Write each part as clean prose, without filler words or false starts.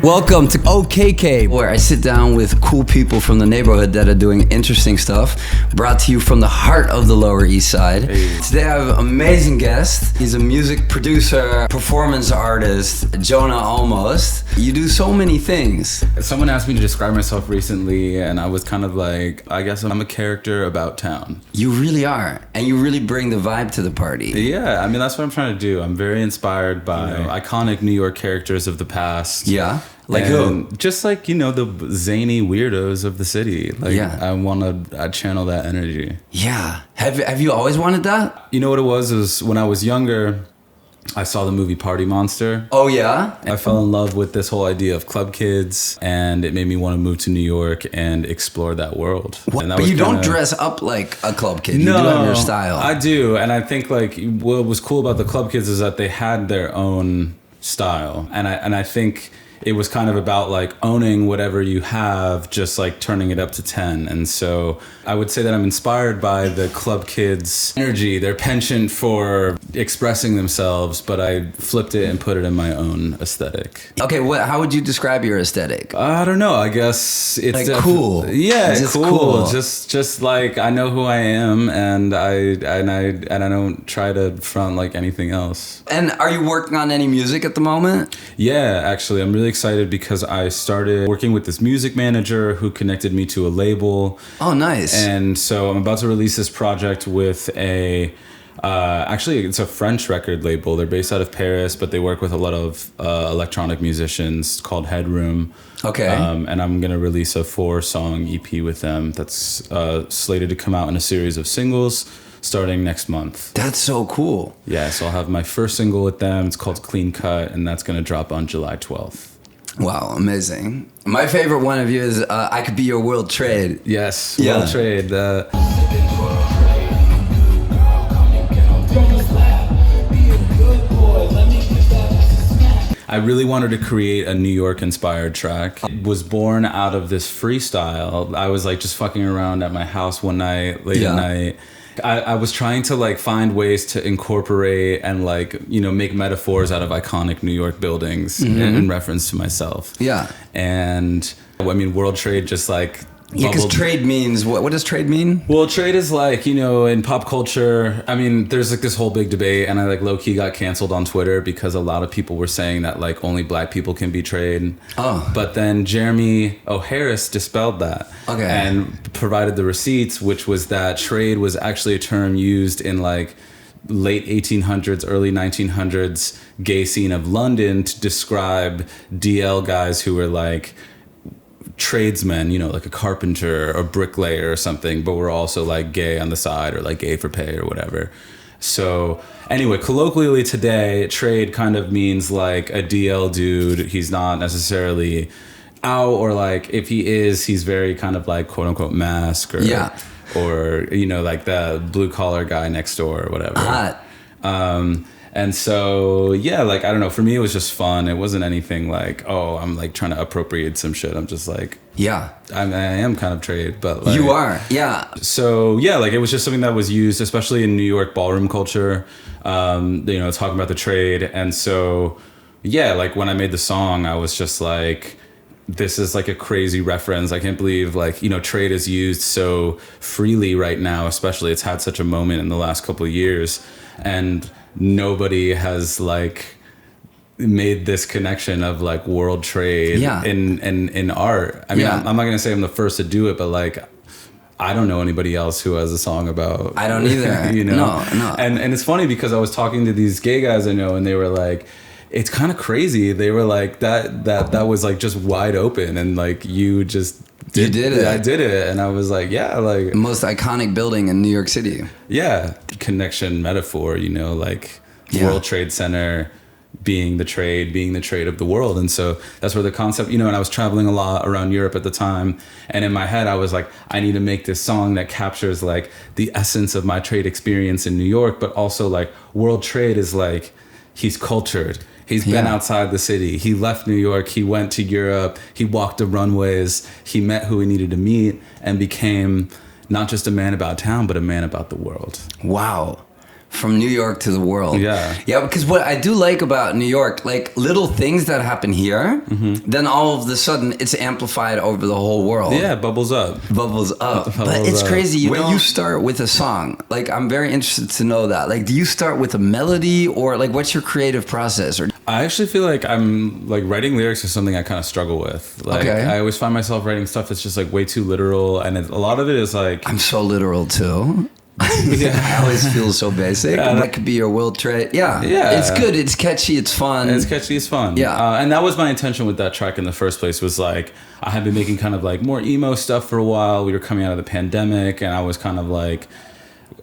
Welcome to Oh CyCy, where I sit down with cool people from the neighborhood that are doing interesting stuff, brought to you from the heart of the Lower East Side. Hey. Today I have an amazing guest. He's a music producer, performance artist, Jonah Almost. You do so many things. Someone asked me to describe myself recently, and I was kind of like, I guess I'm a character about town. You really are, and you really bring the vibe to the party. Yeah, I mean, that's what I'm trying to do. I'm very inspired by iconic New York characters of the past. Yeah? Like who? Just like, the zany weirdos of the city. Like, yeah. I want to channel that energy. Yeah. Have you always wanted that? You know what it was when I was younger, I saw the movie Party Monster. Oh, yeah? I fell in love with this whole idea of club kids, and it made me want to move to New York and explore that world. And that but you don't dress up like a club kid. No, you do have your style. I do. And I think like what was cool about the club kids is that they had their own style. And I think it was kind of about like owning whatever you have, just like turning it up to 10. And so I would say that I'm inspired by the club kids' energy, their penchant for expressing themselves, but I flipped it and put it in my own aesthetic. Okay, how would you describe your aesthetic? I don't know. I guess it's like cool. Yeah, just cool. Just like I know who I am, and I don't try to front like anything else. And are you working on any music at the moment? Yeah, actually, I'm really excited because I started working with this music manager who connected me to a label. Oh, nice. And so I'm about to release this project with actually it's a French record label. They're based out of Paris, but they work with a lot of electronic musicians called Headroom. Okay. And I'm going to release a 4-song EP with them that's slated to come out in a series of singles starting next month. That's so cool. Yeah, so I'll have my first single with them. It's called Clean Cut, and that's going to drop on July 12th. Wow, amazing. My favorite one of you is I Could Be Your World Trade. Yes, World Trade. I really wanted to create a New York inspired track. It was born out of this freestyle. I was like just fucking around at my house one night, late at night. I was trying to like find ways to incorporate and like, make metaphors out of iconic New York buildings in reference to myself. Yeah. And I mean, World Trade just like... Yeah, because trade means, what does trade mean? Well, trade is like, in pop culture, I mean, there's like this whole big debate, and I like low-key got canceled on Twitter because a lot of people were saying that like only black people can be trade. Oh. But then Jeremy O'Harris dispelled that. Okay. And provided the receipts, which was that trade was actually a term used in like late 1800s, early 1900s gay scene of London to describe DL guys who were like tradesmen, like a carpenter or bricklayer or something, but we're also like gay on the side or like gay for pay or whatever. So anyway, colloquially today, trade kind of means like a DL dude. He's not necessarily out, or like if he is, he's very kind of like quote unquote mask or like the blue collar guy next door or whatever. Hot. And so, yeah, like, I don't know, for me, it was just fun. It wasn't anything like, oh, I'm like trying to appropriate some shit. I'm just like, yeah, I am kind of trade, but like, you are. Yeah. So yeah, like it was just something that was used, especially in New York ballroom culture, talking about the trade. And so, yeah, like when I made the song, I was just like, this is like a crazy reference. I can't believe like, trade is used so freely right now, especially it's had such a moment in the last couple of years. And nobody has like made this connection of like world trade in art. I mean, I'm not gonna say I'm the first to do it, but like I don't know anybody else who has a song about. I don't either. No. And it's funny because I was talking to these gay guys I know, and they were like, it's kind of crazy. They were like that was like just wide open, and like you just. You did it. I did it, and I was like, yeah, like the most iconic building in New York City. Yeah, connection metaphor, like World Trade Center being the trade of the world. And so that's where the concept, and I was traveling a lot around Europe at the time, and in my head I was like, I need to make this song that captures like the essence of my trade experience in New York, but also like World Trade is like, he's cultured. He's been outside the city. He left New York. He went to Europe. He walked the runways. He met who he needed to meet and became not just a man about town, but a man about the world. Wow. from New York to the world. Yeah, because what I do like about New York, like little things that happen here, then all of a sudden it's amplified over the whole world. Yeah, bubbles up. But it's crazy. When you start with a song, like I'm very interested to know that. Like, do you start with a melody, or like what's your creative process? Or I actually feel like I'm like writing lyrics is something I kind of struggle with. Like I always find myself writing stuff that's just like way too literal, and a lot of it is like I'm so literal too. I always feel so basic. That could be your will trait. Yeah. It's good. It's catchy. It's fun. It's fun. Yeah. And that was my intention with that track in the first place, was like, I had been making kind of like more emo stuff for a while. We were coming out of the pandemic, and I was kind of like,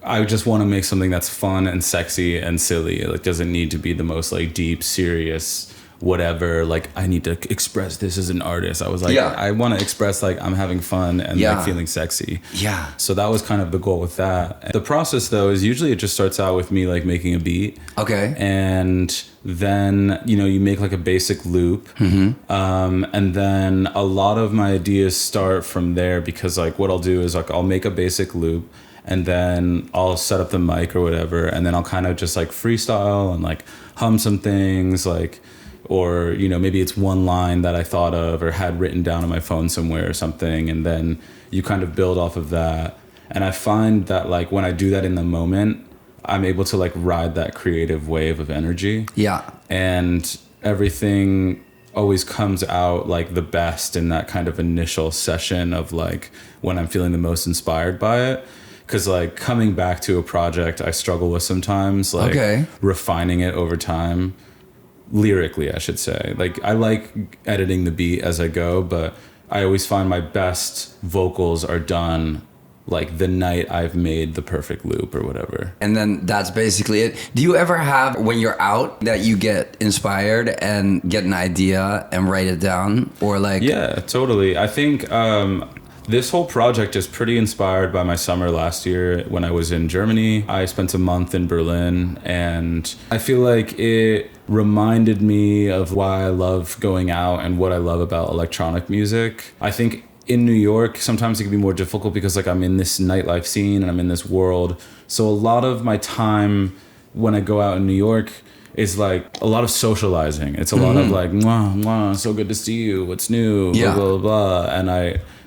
I just want to make something that's fun and sexy and silly. It like, doesn't need to be the most like deep, serious, whatever. Like, I need to express this as an artist. I was like, I want to express like I'm having fun and like feeling sexy. Yeah. So that was kind of the goal with that. The process though is usually it just starts out with me like making a beat. Okay. And then, you know, you make like a basic loop. And then a lot of my ideas start from there, because like what I'll do is like I'll make a basic loop, and then I'll set up the mic or whatever, and then I'll kind of just like freestyle and like hum some things, like, or, you know, maybe it's one line that I thought of or had written down on my phone somewhere or something, and then you kind of build off of that. And I find that like when I do that in the moment, I'm able to like ride that creative wave of energy. Yeah. And everything always comes out like the best in that kind of initial session of like when I'm feeling the most inspired by it. Because like coming back to a project I struggle with sometimes, like refining it over time, lyrically I should say. Like I like editing the beat as I go, but I always find my best vocals are done like the night I've made the perfect loop or whatever. And then that's basically it. Do you ever have, when you're out, that you get inspired and get an idea and write it down? Or like... Yeah, totally. I think this whole project is pretty inspired by my summer last year when I was in Germany. I spent a month in Berlin, and I feel like it reminded me of why I love going out and what I love about electronic music. I think in New York, sometimes it can be more difficult because like I'm in this nightlife scene and I'm in this world. So a lot of my time when I go out in New York is like a lot of socializing. It's a lot of like, mwah, mwah, so good to see you. What's new? Blah, blah, blah. And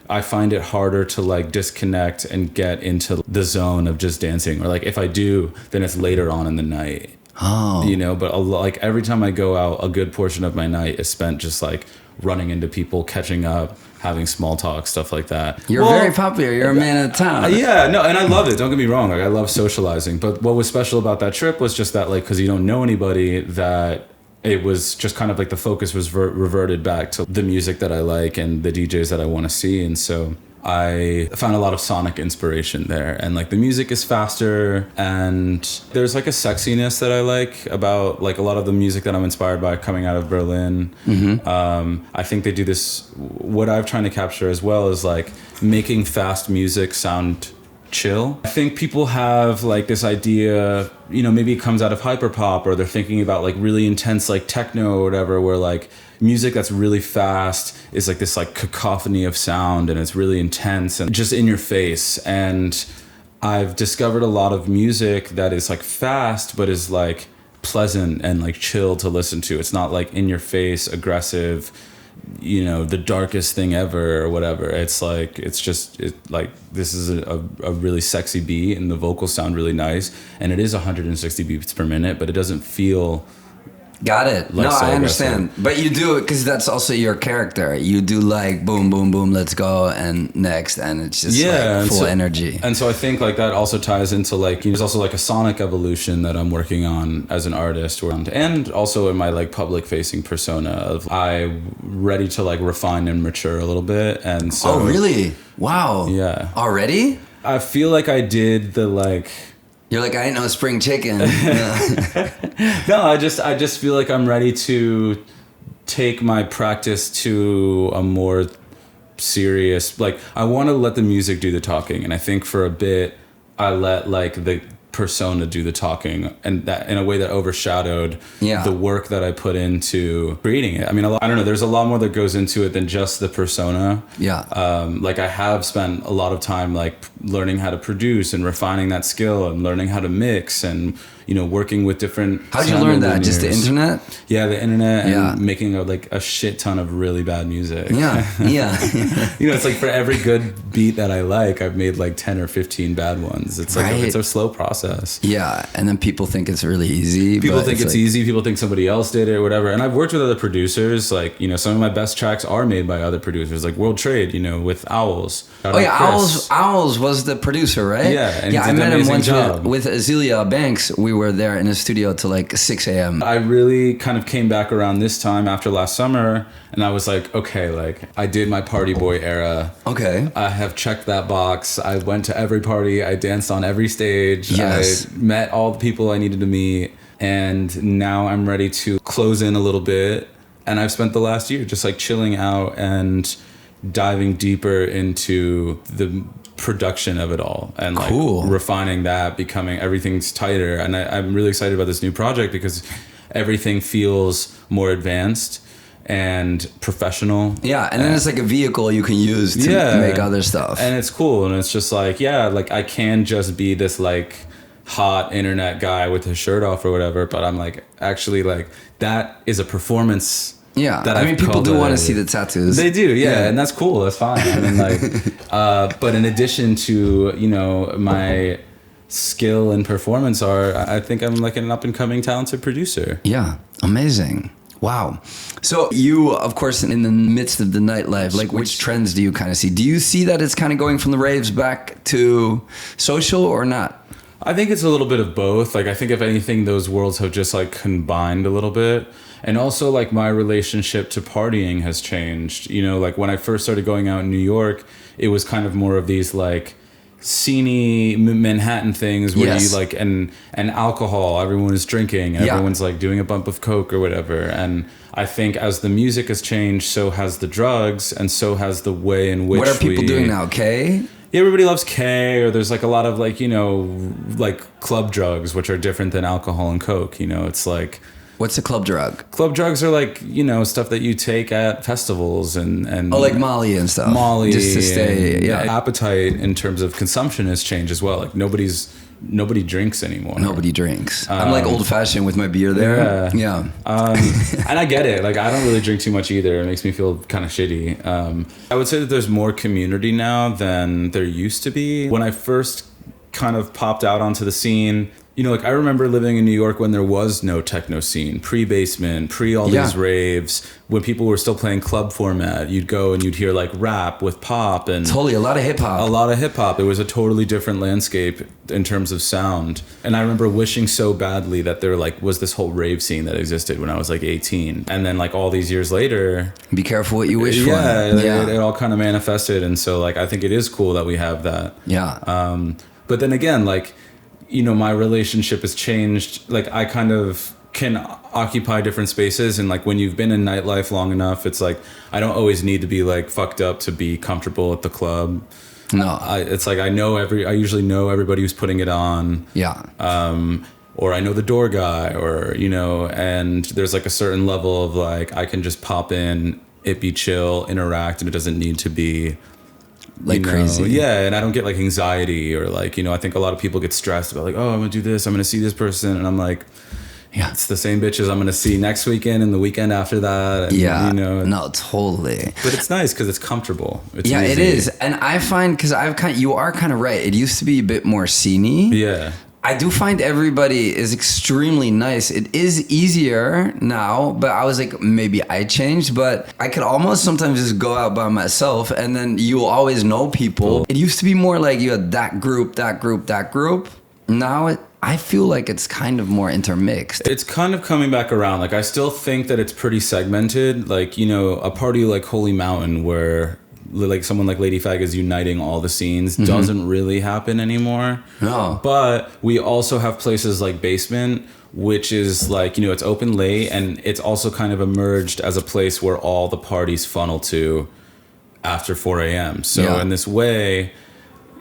I find it harder to like disconnect and get into the zone of just dancing. Or like if I do, then it's later on in the night. Oh. You know, but like every time I go out, a good portion of my night is spent just like running into people, catching up, having small talk, stuff like that. You're very popular. You're a man of town. Yeah, no, and I love it. Don't get me wrong. Like I love socializing. But what was special about that trip was just that, like, because you don't know anybody, that it was just kind of like the focus was reverted back to the music that I like and the DJs that I want to see. And so I found a lot of sonic inspiration there, and like the music is faster, and there's like a sexiness that I like about like a lot of the music that I'm inspired by coming out of Berlin. I think they do this, what I'm trying to capture as well is like making fast music sound chill. I think people have like this idea, you know, maybe it comes out of hyperpop, or they're thinking about like really intense like techno or whatever, where like music that's really fast is like this like cacophony of sound, and it's really intense and just in your face. And I've discovered a lot of music that is like fast but is like pleasant and like chill to listen to. It's not like in your face, aggressive, you know, the darkest thing ever or whatever. It's like, it's just like this is a really sexy beat, and the vocals sound really nice, and it is 160 beats per minute, but it doesn't feel... Got it. Like, no, so I understand. But you do it because that's also your character. You do like boom, boom, boom, let's go, and next, and it's just like full energy. And so I think like that also ties into like, there's also like a sonic evolution that I'm working on as an artist, and also in my like public facing persona of I'm ready to like refine and mature a little bit. And so... Oh, really? Wow. Yeah. Already? I feel like I did the like... You're like, I ain't no spring chicken. No, I just feel like I'm ready to take my practice to a more serious, like I want to let the music do the talking. And I think for a bit I let like the persona do the talking, and that in a way that overshadowed the work that I put into creating it. I mean, I don't know, there's a lot more that goes into it than just the persona. Like I have spent a lot of time like learning how to produce and refining that skill and learning how to mix and, you know, working with different. How'd you learn that? Just the internet? Yeah, the internet and making a shit ton of really bad music. Yeah, yeah. You know, it's like for every good beat that I like, I've made like 10 or 15 bad ones. It's like it's a slow process. Yeah, and then people think it's really easy. People think it's easy. People think somebody else did it or whatever. And I've worked with other producers. Like, you know, some of my best tracks are made by other producers, like World Trade, you know, with Owls. Oh yeah, Owls was the producer, right? Yeah, and I met him once with Azealia Banks. We were there in the studio till like 6 a.m. I really kind of came back around this time after last summer, and I was like, okay, like I did my party boy era. Okay. I have checked that box. I went to every party. I danced on every stage. Yes. I met all the people I needed to meet, and now I'm ready to close in a little bit. And I've spent the last year just like chilling out and diving deeper into the production of it all and like refining that, becoming everything's tighter. And I'm really excited about this new project because everything feels more advanced and professional. Yeah, and then it's like a vehicle you can use to make other stuff. And it's cool. And it's just like, like I can just be this like hot internet guy with his shirt off or whatever, but I'm like, actually like that is a performance. Yeah, I mean, people do want to see the tattoos. They do, and that's cool. That's fine. I mean, like, but in addition to, you know, my skill and performance art, I think I'm like an up and coming talented producer. Yeah, amazing. Wow. So you, of course, in the midst of the nightlife, like which trends do you kind of see? Do you see that it's kind of going from the raves back to social or not? I think it's a little bit of both. Like, I think if anything, those worlds have just like combined a little bit. And also like my relationship to partying has changed. You know, like when I first started going out in New York, it was kind of more of these like sceney Manhattan things where you like, and alcohol, everyone is drinking, everyone's like doing a bump of Coke or whatever. And I think as the music has changed, so has the drugs and so has the way in which what are people doing now, K? Yeah, everybody loves K, or there's like a lot of like, you know, like club drugs, which are different than alcohol and Coke. You know, it's like, what's a club drug? Club drugs are like, you know, stuff that you take at festivals and like Molly and stuff. Molly, just to stay. Appetite in terms of consumption has changed as well. Like nobody drinks anymore. Nobody drinks. I'm like old fashioned with my beer there. Yeah. And I get it. Like I don't really drink too much either. It makes me feel kind of shitty. I would say that there's more community now than there used to be. When I first kind of popped out onto the scene, you know, like I remember living in New York when there was no techno scene, pre-Basement, all these raves, when people were still playing club format. You'd go and you'd hear like rap with pop and totally a lot of hip hop. It was a totally different landscape in terms of sound. And I remember wishing so badly that there like was this whole rave scene that existed when I was like 18. And then like all these years later, be careful what you wish for. It all kind of manifested. And so like I think it is cool that we have that. Yeah. But then again, like, you know, my relationship has changed. Like I kind of can occupy different spaces, and like when you've been in nightlife long enough, it's like I don't always need to be like fucked up to be comfortable at the club. No, it's like I usually know everybody who's putting it on. Yeah. Or I know the door guy, or you know, and there's like a certain level of like I can just pop in, it be chill, interact, and it doesn't need to be like crazy. Yeah, and I don't get like anxiety or like, you know, I think a lot of people get stressed about like, oh, I'm gonna do this, I'm gonna see this person, and I'm like, yeah, it's the same bitches I'm gonna see next weekend and the weekend after that. And, you know, no, totally. But it's nice because it's comfortable. It's easy. It is, and I find because you are kind of right. It used to be a bit more sceney. Yeah. I do find everybody is extremely nice. It is easier now, but I was like, maybe I changed, but I could almost sometimes just go out by myself and then you'll always know people. It used to be more like you had that group. Now I feel like it's kind of more intermixed. It's kind of coming back around. Like I still think that it's pretty segmented. Like, you know, a party like Holy Mountain where like someone like Lady Fag is uniting all the scenes doesn't really happen anymore. No. But we also have places like Basement, which is like, you know, it's open late and it's also kind of emerged as a place where all the parties funnel to after 4 a.m. So in this way,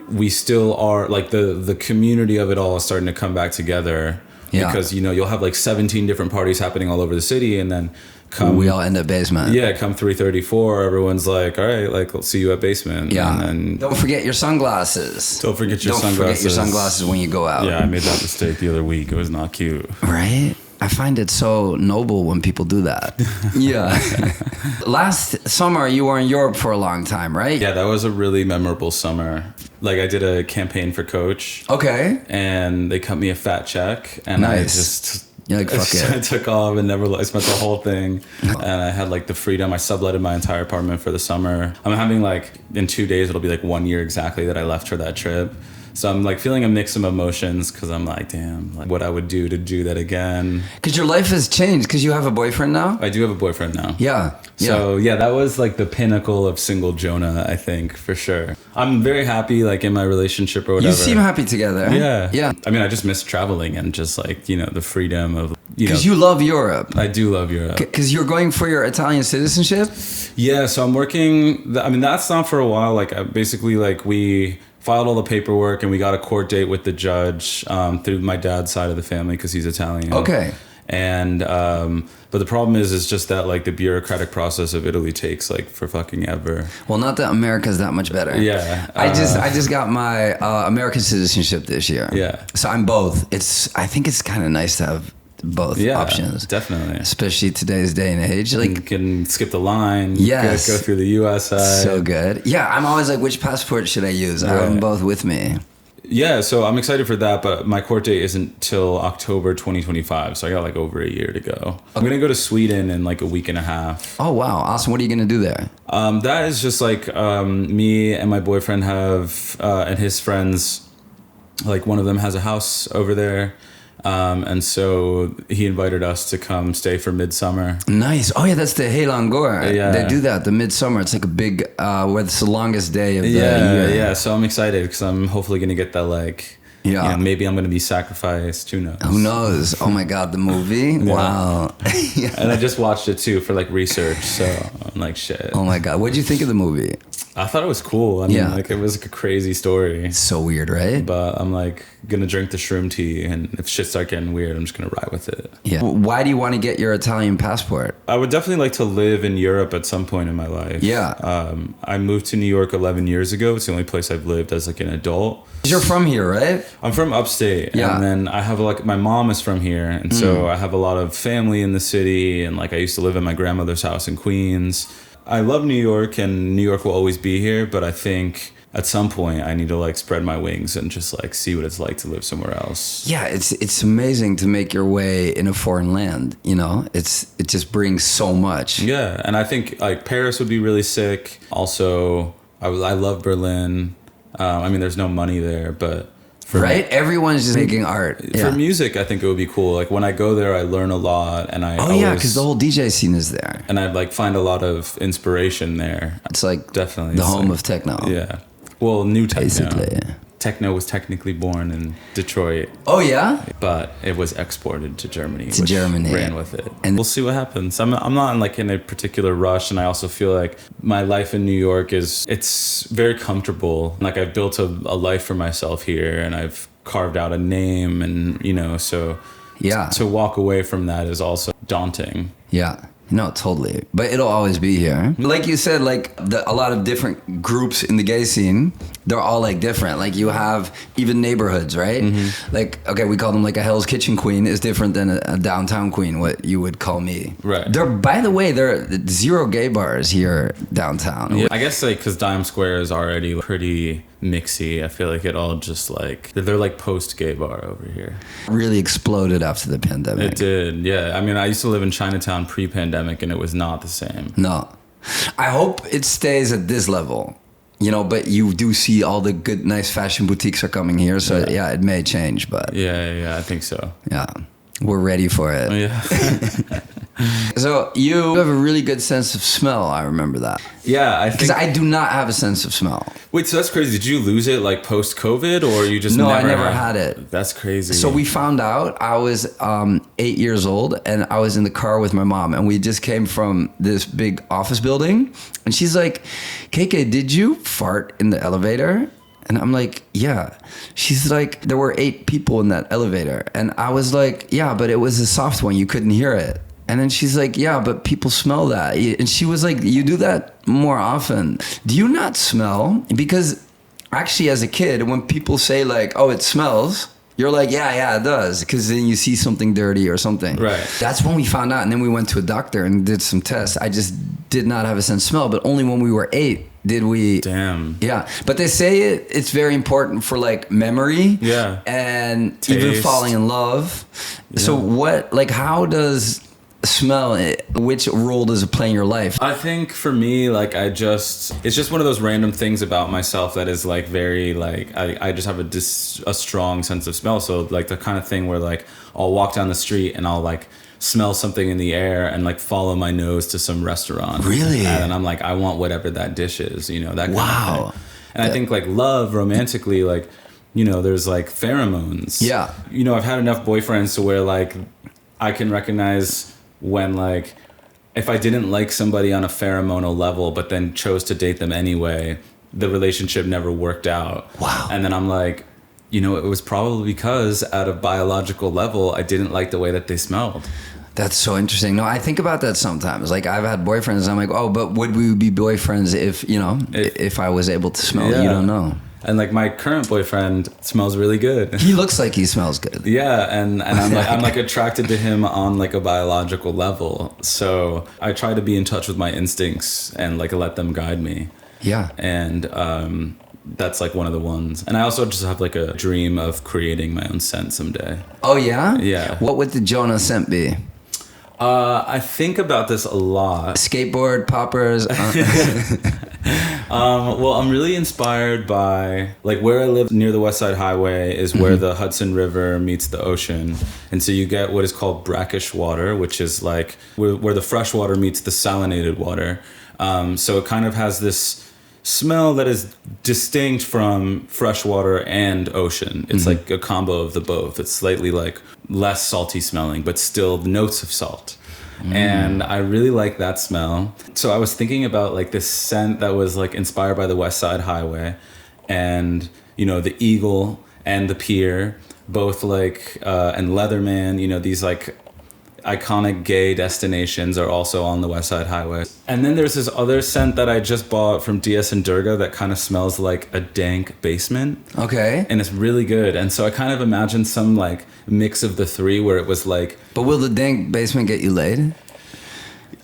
we still are like the community of it all is starting to come back together. Because, you know, you'll have like 17 different parties happening all over the city, and then we all end at basement. Yeah, come 3:34, everyone's like, all right, like, we'll see you at basement. Yeah. And don't forget your sunglasses. Don't forget your sunglasses when you go out. Yeah, I made that mistake the other week. It was not cute. Right? I find it so noble when people do that. Yeah. Last summer, you were in Europe for a long time, right? Yeah, that was a really memorable summer. Like, I did a campaign for Coach. Okay. And they cut me a fat check. And Nice. You're like, fuck it. I took off and I spent the whole thing. And I had like the freedom. I subletted my entire apartment for the summer. I'm having like, in 2 days, it'll be like 1 year exactly that I left for that trip. So I'm like feeling a mix of emotions because I'm like, damn, like what I would do to do that again. Because your life has changed because you have a boyfriend now? I do have a boyfriend now. Yeah. So yeah, that was like the pinnacle of single Jonah, I think, for sure. I'm very happy like in my relationship or whatever. You seem happy together. Yeah. Yeah. I mean, I just miss traveling and just like, you know, the freedom of, because you love Europe. I do love Europe. Because you're going for your Italian citizenship? Yeah, so I'm working, I mean, that's not for a while. Like basically like we filed all the paperwork and we got a court date with the judge through my dad's side of the family because he's Italian. Okay. And but the problem is just that like the bureaucratic process of Italy takes like for fucking ever. Well, not that America's that much better. Yeah. I just got my American citizenship this year. Yeah. So I'm both. I think it's kind of nice to have both options. Definitely. Especially today's day and age. Like, you can skip the line. Yes. Go through the US side. So good. Yeah, I'm always like, which passport should I use? I have them both with me. Yeah, so I'm excited for that, but my court date isn't till October 2025, so I got like over a year to go. I'm gonna go to Sweden in like a week and a half. Oh wow, awesome! What are you gonna do there? That is just like me and my boyfriend have and his friends. Like one of them has a house over there. And so he invited us to come stay for midsummer. Nice. Oh yeah, that's the Heilongor. Yeah. They do that the midsummer. It's like a big, where it's the longest day of the year. Yeah. So I'm excited because I'm hopefully gonna get that like. Yeah. You know, maybe I'm gonna be sacrificed. Who knows? Who knows? Oh my God, the movie. Yeah. Wow. Yeah. And I just watched it too for like research. So I'm like, shit. Oh my God, what did you think of the movie? I thought it was cool. I mean, like it was like a crazy story. It's so weird, right? But I'm like gonna drink the shroom tea, and if shit start getting weird, I'm just gonna ride with it. Yeah. Why do you want to get your Italian passport? I would definitely like to live in Europe at some point in my life. Yeah. I moved to New York 11 years ago. It's the only place I've lived as like an adult. You're from here, right? I'm from upstate. Yeah. And then I have like my mom is from here, and so I have a lot of family in the city, and like I used to live at my grandmother's house in Queens. I love New York, and New York will always be here, but I think at some point I need to like spread my wings and just like see what it's like to live somewhere else. Yeah, it's amazing to make your way in a foreign land, you know? It just brings so much. Yeah, and I think like Paris would be really sick. Also, I love Berlin. I mean, there's no money there, but right? Everyone's just making art. For music, I think it would be cool. Like when I go there, I learn a lot, and yeah, because the whole DJ scene is there, and I like find a lot of inspiration there. It's like definitely the home of techno. Yeah, well, new techno. Basically. Techno was technically born in Detroit. Oh yeah, but it was exported to Germany. To Germany, ran with it, and we'll see what happens. I'm not like in a particular rush, and I also feel like my life in New York it's very comfortable. Like I've built a life for myself here, and I've carved out a name, and you know, so yeah, to walk away from that is also daunting. Yeah. No, totally. But it'll always be here. Like you said, like a lot of different groups in the gay scene, they're all like different. Like you have even neighborhoods, right? Mm-hmm. Like, okay, we call them like a Hell's Kitchen queen is different than a downtown queen, what you would call me. Right. By the way, there are 0 gay bars here downtown. Yeah, I guess like because Dime Square is already pretty mixy. I feel like it all just like they're like post gay bar over here. Really exploded after the pandemic. It did, yeah. I mean, I used to live in Chinatown pre-pandemic, and it was not the same. No, I hope it stays at this level. You know, but you do see all the good, nice fashion boutiques are coming here, so yeah it may change, but yeah, I think so. Yeah, we're ready for it. Yeah. So you have a really good sense of smell. I remember that. Yeah, because I do not have a sense of smell. Wait, so that's crazy. Did you lose it like post COVID, or you just I never had it. That's crazy. So we found out I was 8 years old, and I was in the car with my mom, and we just came from this big office building, and she's like, "KK, did you fart in the elevator?" And I'm like, yeah. She's like, there were 8 people in that elevator. And I was like, yeah, but it was a soft one. You couldn't hear it. And then she's like, yeah, but people smell that. And she was like, you do that more often. Do you not smell? Because actually as a kid, when people say like, oh, it smells, you're like, yeah, it does. Because then you see something dirty or something. Right. That's when we found out. And then we went to a doctor and did some tests. I just did not have a sense of smell, but only when we were 8 did we. Damn. Yeah. But they say it's very important for like memory. Yeah. And Taste. even falling in love. Yeah. So how does smell, which role does it play in your life? I think for me, like, it's just one of those random things about myself that is like very like, I just have a strong sense of smell. So like the kind of thing where like I'll walk down the street and I'll like smell something in the air and like follow my nose to some restaurant. Really? And I'm like, I want whatever that dish is, that kind of thing. And I think like love romantically, like, there's like pheromones. Yeah. I've had enough boyfriends to where like I can recognize when like if I didn't like somebody on a pheromonal level but then chose to date them anyway, the relationship never worked out. Wow. And then I'm like, it was probably because at a biological level I didn't like the way that they smelled. That's so interesting. No, I think about that sometimes. Like I've had boyfriends, I'm like, oh, but would we be boyfriends if I was able to smell? Yeah. You don't know. And like my current boyfriend smells really good. He looks like he smells good. Yeah, and I'm like attracted to him on like a biological level. So I try to be in touch with my instincts and like let them guide me. Yeah. And that's like one of the ones. And I also just have like a dream of creating my own scent someday. Oh yeah? Yeah. What would the Jonah scent be? I think about this a lot. Skateboard, poppers. Well, I'm really inspired by like where I live near the West Side Highway is where the Hudson River meets the ocean. And so you get what is called brackish water, which is like where the fresh water meets the salinated water. So it kind of has this smell that is distinct from freshwater and ocean. It's like a combo of the both. It's slightly like less salty smelling, but still the notes of salt. And I really like that smell. So I was thinking about like this scent that was like inspired by the West Side Highway and, the Eagle and the Pier, both like, and Leatherman, these like iconic gay destinations are also on the West Side Highway. And then there's this other scent that I just bought from DS and Durga that kind of smells like a dank basement. Okay. And it's really good. And so I kind of imagine some like mix of the three where it was like... But will the dank basement get you laid?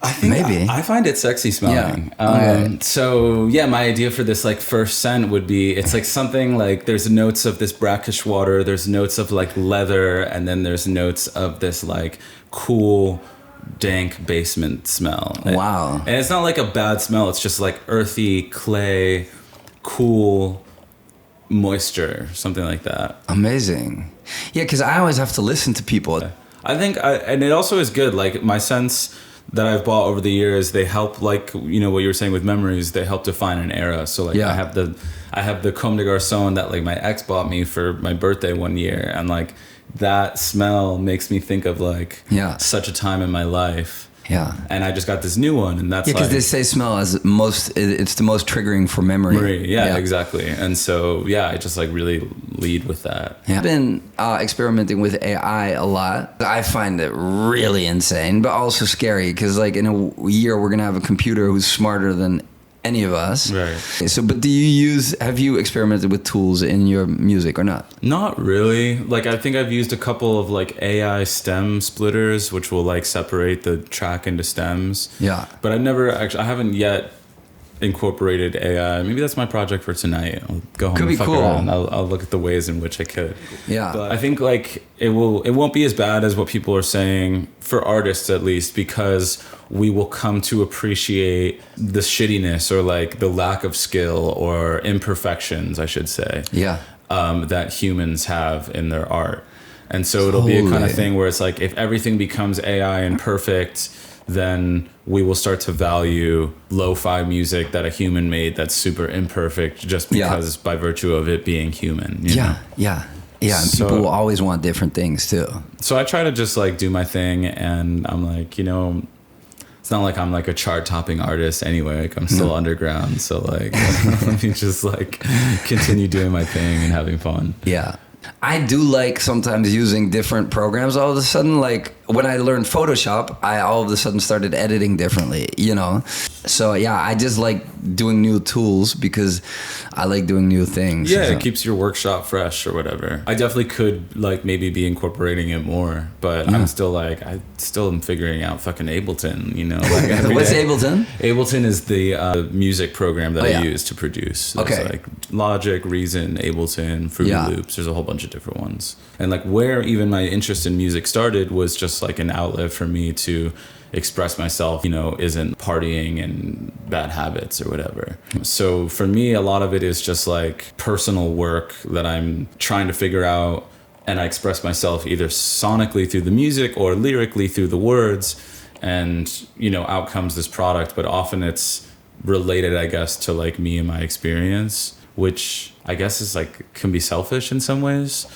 I think maybe. I find it sexy smelling. Yeah. Okay. So yeah, my idea for this like first scent would be, it's like something like there's notes of this brackish water, there's notes of like leather, and then there's notes of this like cool dank basement smell. Wow. And it's not like a bad smell, it's just like earthy, clay, cool moisture, something like that. Amazing. Yeah, because I always have to listen to people. I think and it also is good, like my sense that I've bought over the years, they help, like, what you were saying with memories, they help define an era. So like I have the Comme des Garçons that like my ex bought me for my birthday one year, and like that smell makes me think of like such a time in my life. Yeah. And I just got this new one, and that's because they say smell is it's the most triggering for memory. Yeah, exactly. And so I just like really lead with that. Yeah. I've been experimenting with AI a lot. I find it really insane, but also scary, because like in a year we're gonna have a computer who's smarter than any of us. Right. So, but have you experimented with tools in your music or not? Not really. Like, I think I've used a couple of like AI stem splitters, which will like separate the track into stems. Yeah. But I haven't yet incorporated AI. Maybe that's my project for tonight. I'll go home and fuck around. I'll look at the ways in which I could. Yeah. But I think like it won't be as bad as what people are saying, for artists at least, because we will come to appreciate the shittiness or like the lack of skill or imperfections, I should say. Yeah. That humans have in their art. And so it'll be a kind of thing where it's like, if everything becomes AI and perfect, then we will start to value lo-fi music that a human made that's super imperfect just because by virtue of it being human. You know? Yeah. And people will always want different things too. So I try to just like do my thing, and I'm like, it's not like I'm like a chart-topping artist anyway. Like I'm still underground. So like, let me just like continue doing my thing and having fun. Yeah. I do like sometimes using different programs all of a sudden. Like when I learned Photoshop, I all of a sudden started editing differently, you know? So yeah, I just like doing new tools because I like doing new things. Yeah, so. It keeps your workshop fresh or whatever. I definitely could like maybe be incorporating it more, but I still am figuring out fucking Ableton, you know? Like What's day. Ableton? Ableton is the music program that I use to produce. There's Okay. like Logic, Reason, Ableton, Fruity Loops. There's a whole bunch of different ones. And like where even my interest in music started was just like an outlet for me to express myself, you know, isn't partying and bad habits or whatever. So for me, a lot of it is just like personal work that I'm trying to figure out, and I express myself either sonically through the music or lyrically through the words, and, you know, out comes this product. But often it's related, I guess, to like me and my experience, which I guess is like can be selfish in some ways.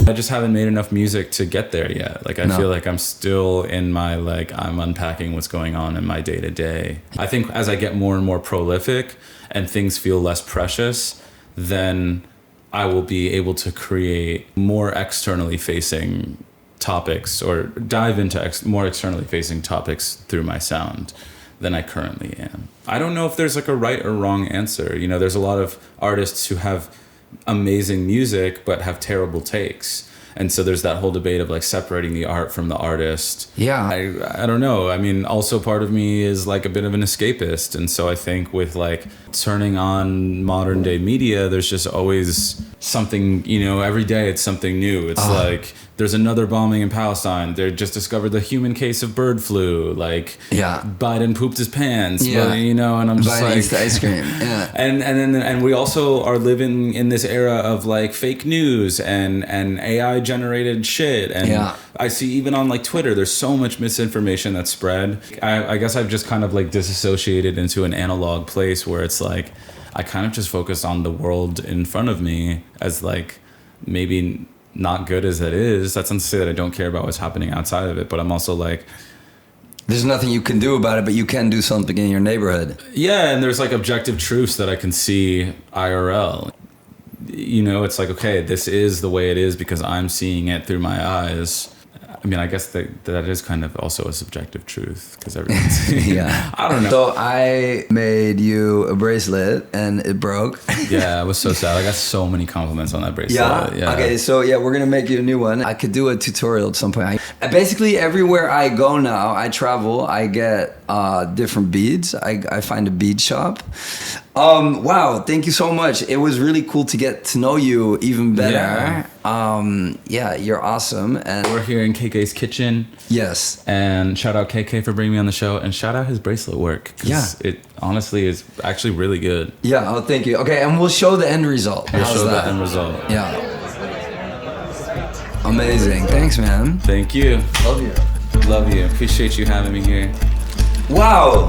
I just haven't made enough music to get there yet. Like I feel like I'm still in my like I'm unpacking what's going on in my day to day. I think as I get more and more prolific and things feel less precious, then I will be able to create more externally facing topics or dive into more externally facing topics through my sound than I currently am. I don't know if there's like a right or wrong answer. You know, there's a lot of artists who have amazing music but have terrible takes, and so there's that whole debate of like separating the art from the artist. I don't know. I mean, also part of me is like a bit of an escapist, and so I think with like turning on modern day media, there's just always something, you know, every day it's something new. It's like there's another bombing in Palestine. They just discovered the human case of bird flu. Like, Biden pooped his pants. But, you know, and I'm just Biden like eats the ice cream. Yeah. and we also are living in this era of like fake news and AI generated shit. And I see even on like Twitter, there's so much misinformation that's spread. I guess I've just kind of like disassociated into an analog place where it's like I kind of just focus on the world in front of me as like maybe not good as it is. That's not to say that I don't care about what's happening outside of it, but I'm also like, there's nothing you can do about it, but you can do something in your neighborhood. Yeah, and there's like objective truths that I can see IRL. You know, it's like, okay, this is the way it is because I'm seeing it through my eyes. I mean, I guess that is kind of also a subjective truth because everyone's... I don't know. So I made you a bracelet and it broke. Yeah, it was so sad. I got so many compliments on that bracelet. Yeah? Okay, so yeah, we're going to make you a new one. I could do a tutorial at some point. Basically, everywhere I go now, I travel, I get different beads. I find a bead shop. Wow, thank you so much. It was really cool to get to know you even better. Yeah, you're awesome. And we're here in KK's kitchen. Yes. And shout out KK for bringing me on the show, and shout out his bracelet work. Yeah. It honestly is actually really good. Yeah, oh, thank you. Okay, and we'll show the end result. We'll show the end result. Yeah. Amazing. Thanks, man. Thank you. Love you. Love you. Appreciate you having me here. Wow.